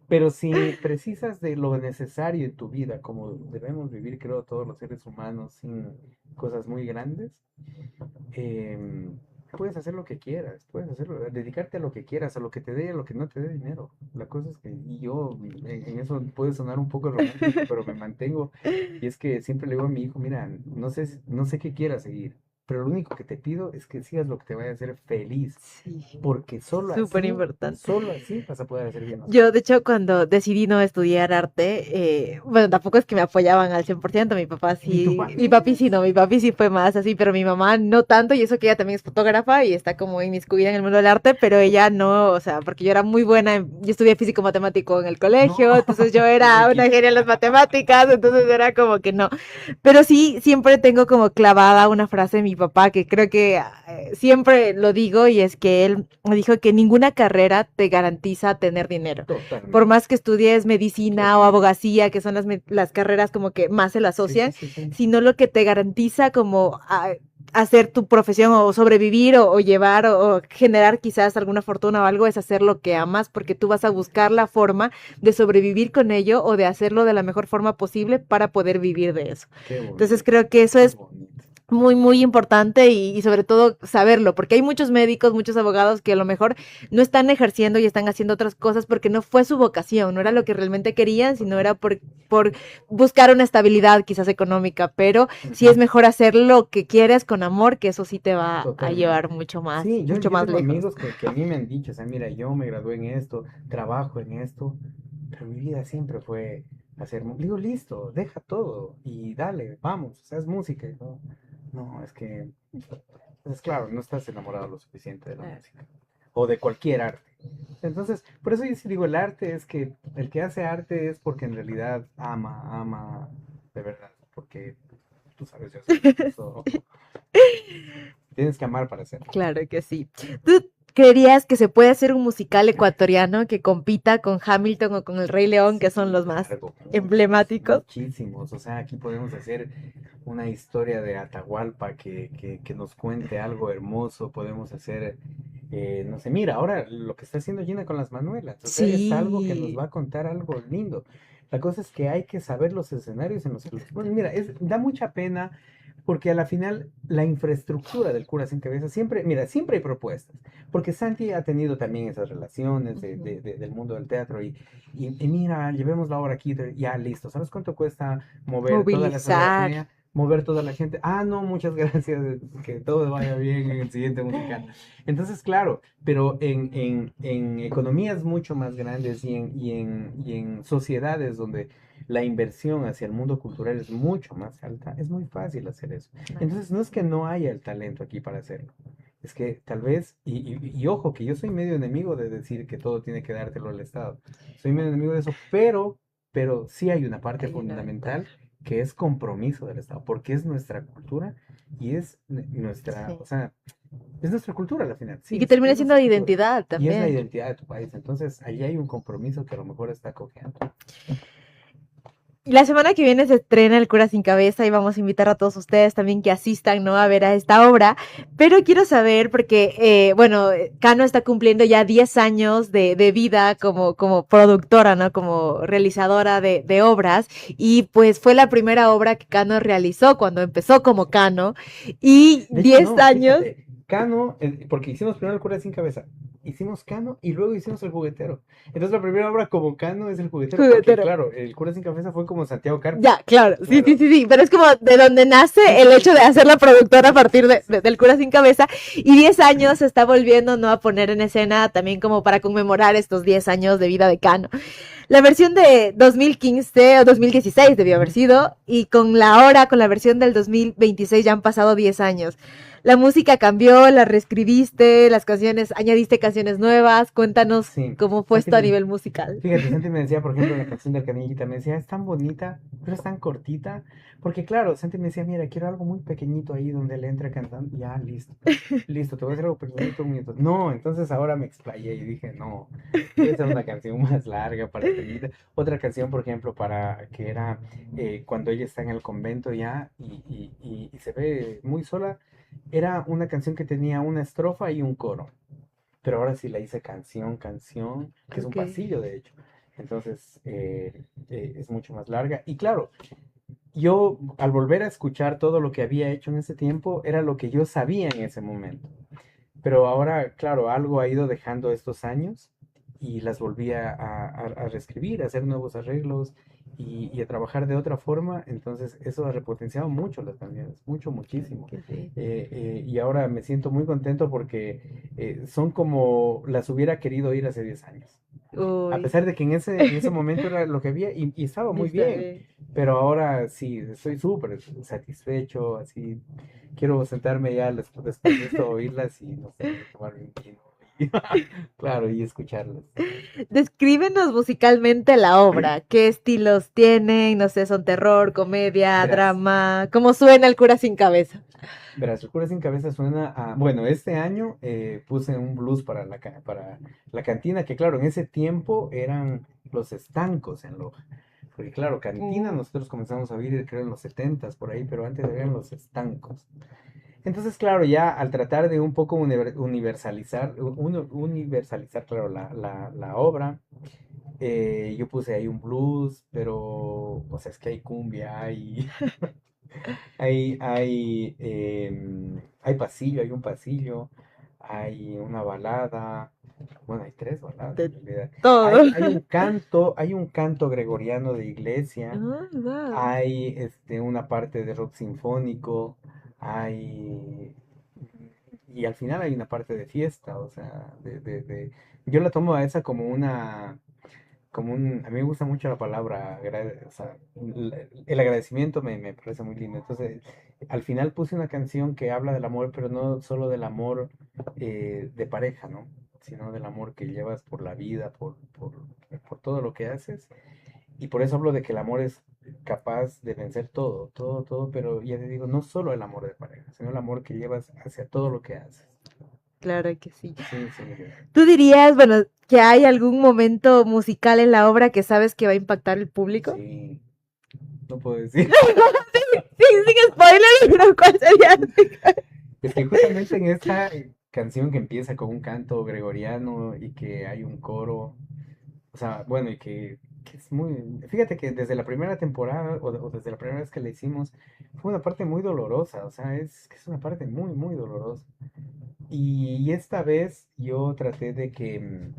Pero si precisas de lo necesario en tu vida, como debemos vivir, creo, todos los seres humanos, sin cosas muy grandes, em, puedes hacer lo que quieras, puedes hacerlo, dedicarte a lo que quieras, a lo que te dé, a lo que no te dé dinero. La cosa es que, y yo en eso puede sonar un poco romántico, pero me mantengo, y es que siempre le digo a mi hijo, mira, no sé qué quieras seguir, pero lo único que te pido es que sigas lo que te vaya a hacer feliz, Sí, porque súper importante. solo así vas a poder hacer bien las Yo, de cosas. hecho, cuando decidí no estudiar arte, bueno, tampoco es que me apoyaban al 100%, ¿Y tu papi mi papi sí es? no, mi papi sí fue más así, pero mi mamá no tanto, y eso que ella también es fotógrafa y está como inmiscuida en el mundo del arte, pero ella no, o sea, porque yo era muy buena, yo estudié físico matemático en el No, colegio, entonces yo qué era una genia en las riquísimo. matemáticas, entonces era como que no. Pero sí, siempre tengo como clavada una frase de mi papá que creo que siempre lo digo y es que él me dijo que ninguna carrera te garantiza tener dinero. Por Totalmente. más que estudies medicina o Totalmente. abogacía, que son las carreras como que más se le Sí, sí, asocian, sí, sí. sino lo que te garantiza como hacer tu profesión o sobrevivir o llevar o generar quizás alguna fortuna o algo es hacer lo que amas porque tú vas a buscar la forma de sobrevivir con ello o de hacerlo de la mejor forma posible para poder vivir de eso. Qué Entonces bonito, creo que eso qué es bonito. muy, muy importante y sobre todo saberlo, porque hay muchos médicos, muchos abogados que a lo mejor no están ejerciendo y están haciendo otras cosas porque no fue su vocación, no era lo que realmente querían, sino era Totalmente. por buscar una estabilidad quizás económica, pero sí es Ujú. mejor hacer lo que quieres con amor, que eso sí te va a llevar Totalmente. Sí, yo, mucho yo más tengo lejos. amigos que a mí me han dicho, o sea, mira, yo me gradué en esto, trabajo en esto, pero mi vida siempre fue hacer, digo, listo, deja todo y dale, vamos, o sea, es música. Y no, no, es que, es claro, no estás enamorado lo suficiente de la Claro. música o de cualquier arte. Entonces, por eso yo sí digo, el arte es que el que hace arte es porque en realidad ama de verdad, porque tú sabes, yo sé, eso tienes que amar para hacerlo. Claro que sí. ¿Tú creerías que se puede hacer un musical ecuatoriano que compita con Hamilton o con El Rey León, que son Sí, los más claro, muchos, emblemáticos? muchísimos. O sea, aquí podemos hacer una historia de Atahualpa que nos cuente algo hermoso. Podemos hacer, no sé, mira, ahora lo que está haciendo Gina con las Manuelas. O sea, es algo que nos Sí, va a contar algo lindo. La cosa es que hay que saber los escenarios en los que los ponen. Mira, da mucha pena porque a la final la infraestructura del Cura Sin Cabeza siempre, mira, siempre hay propuestas. Porque Santi ha tenido también esas relaciones ujú. del mundo del teatro y mira, llevemos la obra aquí, ya listo. ¿Sabes cuánto cuesta mover toda la Movilizar. escenografía? Mover toda la gente. Ah, no, muchas gracias. Que todo vaya bien en el siguiente musical. Entonces, claro, pero en economías mucho más grandes y en sociedades donde la inversión hacia el mundo cultural es mucho más alta, es muy fácil hacer eso. Claro. Entonces, no es que no haya el talento aquí para hacerlo. es que tal vez, y ojo, que yo soy medio enemigo de decir que todo tiene que dártelo el Estado. Soy medio enemigo de eso, pero sí hay una parte Hay una fundamental ventaja. que es compromiso del Estado, porque es nuestra cultura y es nuestra, Sí. o sea, es nuestra cultura al final, Y sí, que es termina siendo nuestra de cultura. identidad Y es la también. identidad de tu país. Entonces, allí hay un compromiso que a lo mejor está cojeando. Y la semana que viene se estrena El Cura Sin Cabeza y vamos a invitar a todos ustedes también que asistan, ¿no? A ver a esta obra. Pero quiero saber, porque, bueno, Cano está cumpliendo ya 10 años de vida como productora, ¿no? Como realizadora de obras. Y pues fue la primera obra que Cano realizó cuando empezó como Cano. Y De hecho, 10 no, años. fíjate, Cano, porque hicimos primero el cura sin cabeza, hicimos Cano y luego hicimos el juguetero. Entonces la primera obra como Cano es el juguetero, porque Juguetero. claro, el cura sin cabeza fue como Santiago Carpi. Ya, claro, sí, sí, Claro, sí, sí, pero es como de donde nace sí, el sí, sí, hecho de sí, hacer la productora a partir sí, del Cura Sin Cabeza y 10 años se está volviendo, ¿no? A poner en escena también como para conmemorar estos 10 años de vida de Cano. La versión de 2015 o 2016 debió haber ujú. sido y con la hora, con la versión del 2026 ya han pasado 10 años. La música cambió, la reescribiste, las canciones, añadiste canciones nuevas, cuéntanos Sí, cómo fue Santi esto a me, nivel musical. fíjate, Santi me decía, por ejemplo, la canción del Canillita, me decía, es tan bonita, pero es tan cortita, porque claro, Santi me decía, mira, quiero algo muy pequeñito ahí donde le entre cantando, ya, listo, listo, te voy a hacer algo pequeñito, un minuto. No, entonces ahora me explayé y dije, no, voy a hacer una canción más larga para el Canillita. Otra canción, por ejemplo, para que era cuando ella está en el convento ya y se ve muy sola, era una canción que tenía una estrofa y un coro. Pero ahora sí la hice canción, canción, que es un Ok. pasillo de hecho. Entonces es mucho más larga. Y claro, yo al volver a escuchar todo lo que había hecho en ese tiempo, era lo que yo sabía en ese momento. Pero ahora, claro, algo ha ido dejando estos años y las volví a reescribir, a hacer nuevos arreglos y a trabajar de otra forma. Entonces, eso ha repotenciado mucho las canciones, mucho, muchísimo. Que sí. Y ahora me siento muy contento porque son como las hubiera querido oír hace 10 años. A Uy, pesar de que en ese momento era lo que había y estaba y muy está bien, bien. pero ahora sí, estoy súper satisfecho, así quiero sentarme ya después de esto, oírlas y no sé, tomarme un vino. y- claro, y escucharlas. Descríbenos musicalmente la obra. ¿Qué estilos tienen? No sé, son terror, comedia, Verás, drama. ¿Cómo suena El Cura Sin Cabeza? verás, Locura sin cabeza suena a, bueno, este año puse un blues para para la cantina, que claro, en ese tiempo eran los estancos en Loja. Porque claro, cantina Uh, nosotros comenzamos a oír creo en los 70 por ahí, pero antes eran los estancos. Entonces, claro, ya al tratar de un poco universalizar, universalizar, claro, la obra, yo puse ahí un blues, pero, o sea, es que hay cumbia, hay pasillo, hay un pasillo, hay una balada, bueno, hay tres baladas de en realidad. todo. Hay un canto gregoriano de iglesia, Ah, wow. hay una parte de rock sinfónico, hay y al final hay una parte de fiesta, o sea, yo la tomo a esa como a mí me gusta mucho la palabra, o sea, el agradecimiento me parece muy lindo. Entonces, al final puse una canción que habla del amor, pero no solo del amor de pareja, ¿no? Sino del amor que llevas por la vida, por todo lo que haces. Y por eso hablo de que el amor es capaz de vencer todo, todo, todo, pero ya te digo, no solo el amor de pareja, sino el amor que llevas hacia todo lo que haces. Claro que sí. Sí, sí, mi vida. ¿Tú dirías, bueno, que hay algún momento musical en la obra que sabes que va a impactar el público? Sí, no puedo decir. Sí, sin spoilers, pero ¿cuál sería? Es que justamente en esta canción que empieza con un canto gregoriano y que hay un coro, o sea, bueno, y que es muy... Fíjate que desde la primera temporada o desde la primera vez que la hicimos, fue una parte muy dolorosa, o sea, es una parte muy, muy dolorosa. Y esta vez yo traté de que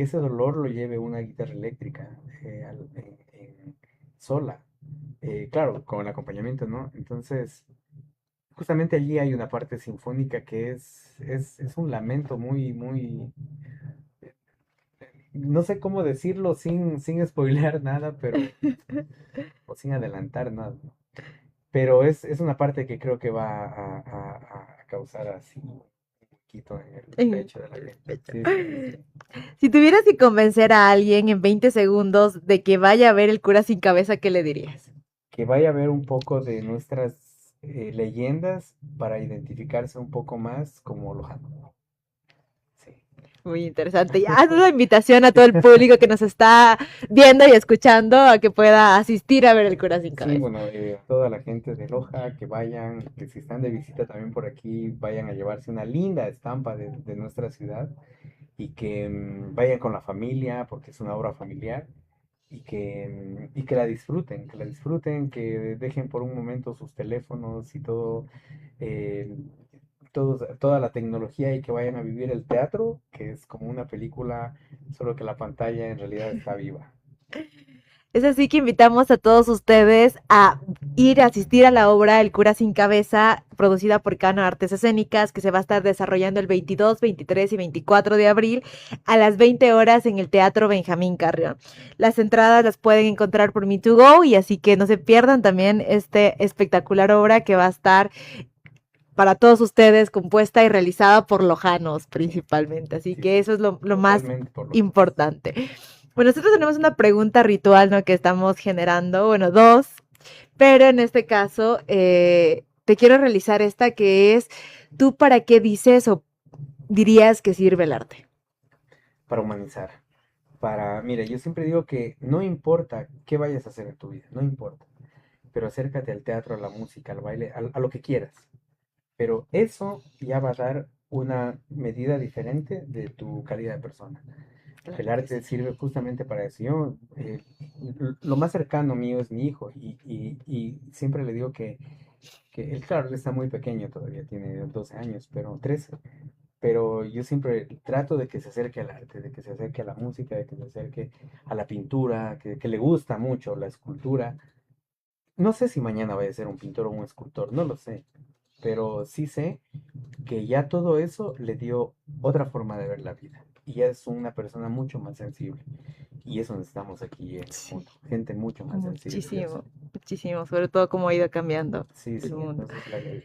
ese dolor lo lleve una guitarra eléctrica sola, claro, con el acompañamiento, ¿no? Entonces... Justamente allí hay una parte sinfónica que es un lamento muy, muy, no sé cómo decirlo sin spoilear nada, o sin adelantar nada, ¿no? Pero es una parte que creo que va a causar así. piquito en el En pecho de la el gente. pecho. Sí, sí, sí, sí. Si tuvieras que convencer a alguien en 20 segundos de que vaya a ver El cura sin cabeza, ¿qué le dirías? Que vaya a ver un poco de nuestras leyendas para identificarse un poco más como Lojano. Sí. Muy interesante. Ya haz una invitación a todo el público que nos está viendo y escuchando a que pueda asistir a ver El cura sin Sí, cabeza. bueno, toda la gente de Loja que vayan, que si están de visita también por aquí, vayan a llevarse una linda estampa de nuestra ciudad y que vayan con la familia porque es una obra familiar y que la disfruten, que dejen por un momento sus teléfonos y todo, eh, toda la tecnología y que vayan a vivir el teatro, que es como una película, solo que la pantalla en realidad está viva. Es así que invitamos a todos ustedes a ir a asistir a la obra El cura sin cabeza, producida por Cano Artes Escénicas, que se va a estar desarrollando el 22, 23 y 24 de abril a las 20 horas en el Teatro Benjamín Carrión. Las entradas las pueden encontrar por Me2Go y así que no se pierdan también este espectacular obra que va a estar para todos ustedes, compuesta y realizada por lojanos principalmente. Así Sí, que sí, eso es lo más totalmente por lo menos. importante. Bueno, nosotros tenemos una pregunta ritual, ¿no? Que estamos generando, bueno, dos, pero en este caso te quiero realizar esta que es, ¿tú para qué dices o dirías que sirve el arte? Para humanizar. Mira, yo siempre digo que no importa qué vayas a hacer en tu vida, no importa, pero acércate al teatro, a la música, al baile, a lo que quieras. Pero eso ya va a dar una medida diferente de tu calidad de persona. El Claro que arte sí. sirve justamente para eso. Yo, lo más cercano mío es mi hijo y siempre le digo que él, claro, él está muy pequeño todavía, tiene 12 años, pero 13. Pero yo siempre trato de que se acerque al arte, de que se acerque a la música, de que se acerque a la pintura, que le gusta mucho la escultura. No sé si mañana vaya a ser un pintor o un escultor, no lo sé, pero sí sé que ya todo eso le dio otra forma de ver la vida. Y ya es una persona mucho más sensible. Y eso necesitamos aquí en el Sí, mundo. Gente mucho más sensible, yo sé. muchísimo, muchísimo, sobre todo cómo ha ido cambiando Sí, el sí, mundo. entonces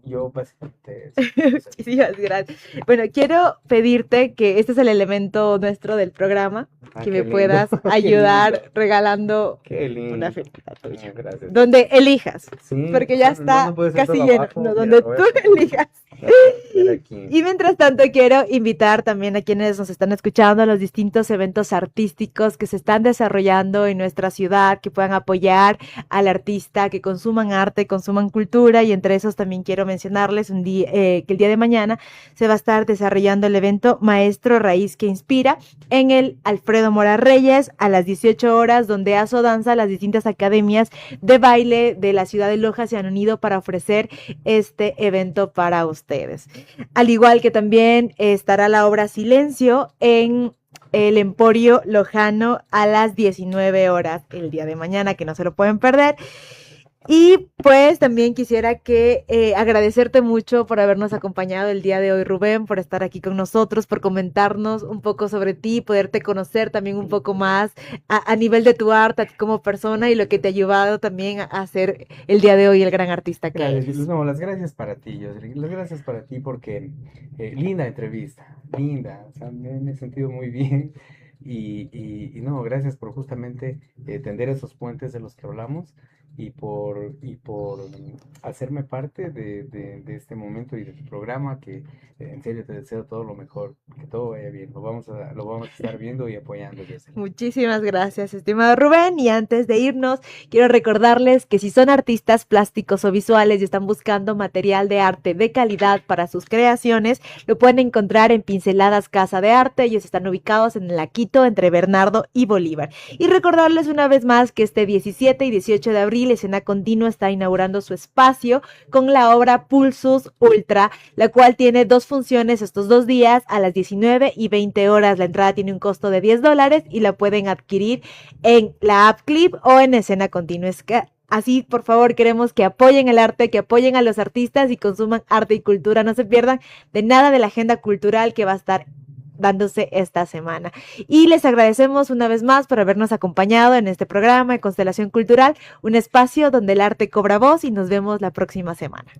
yo básicamente eso le diría. Muchísimas gracias. Bueno, quiero pedirte que este es el elemento nuestro del programa, Ah, que qué me lindo, puedas qué lindo, ayudar regalando qué una lindo. firmita tuya. Gracias. Donde elijas, Sí, porque ya no está puede ser casi solo lleno. No, abajo. Mira, donde lo voy tú a poner. elijas. A ver aquí. Y mientras tanto quiero invitar también a quienes nos están escuchando a los distintos eventos artísticos que se están desarrollando en nuestra ciudad, que puedan apoyar al artista, que consuman arte, consuman cultura y entre esos también quiero mencionarles que el día de mañana se va a estar desarrollando el evento Maestro Raíz que Inspira en el Alfredo Mora Reyes a las 18 horas, donde Aso Danza, las distintas academias de baile de la ciudad de Loja se han unido para ofrecer este evento para ustedes. Al igual que también estará la obra Silencio en el Emporio Lojano a las 19 horas el día de mañana, que no se lo pueden perder. Y pues también quisiera agradecerte mucho por habernos acompañado el día de hoy, Rubén, por estar aquí con nosotros, por comentarnos un poco sobre ti, poderte conocer también un poco más a nivel de tu arte, a ti como persona y lo que te ha ayudado también a ser el día de hoy el gran artista que Gracias, eres. no, las gracias para ti, Jocelyn. Las gracias para ti porque linda entrevista, linda, o sea, me he sentido muy bien y no, gracias por justamente tender esos puentes de los que hablamos y por hacerme parte de este momento y de tu programa que en serio te deseo todo lo mejor, que todo vaya bien, lo vamos a estar viendo y apoyando, Jocelyn. Muchísimas gracias, estimado Rubén. Y antes de irnos, quiero recordarles que si son artistas plásticos o visuales y están buscando material de arte de calidad para sus creaciones, lo pueden encontrar en Pinceladas Casa de Arte. Ellos están ubicados en La Quito, entre Bernardo y Bolívar. Y recordarles una vez más que este 17 y 18 de abril, Escena Continua está inaugurando su espacio con la obra Pulsus Ultra, la cual tiene dos funciones estos 2 días a las 19 y 20 horas. La entrada tiene un costo de $10 y la pueden adquirir en la app Clip o en Escena Continua. Así, por favor, queremos que apoyen el arte, que apoyen a los artistas y consuman arte y cultura. No se pierdan de nada de la agenda cultural que va a estar dándose esta semana. Y les agradecemos una vez más por habernos acompañado en este programa de Constelación Cultural, un espacio donde el arte cobra voz y nos vemos la próxima semana.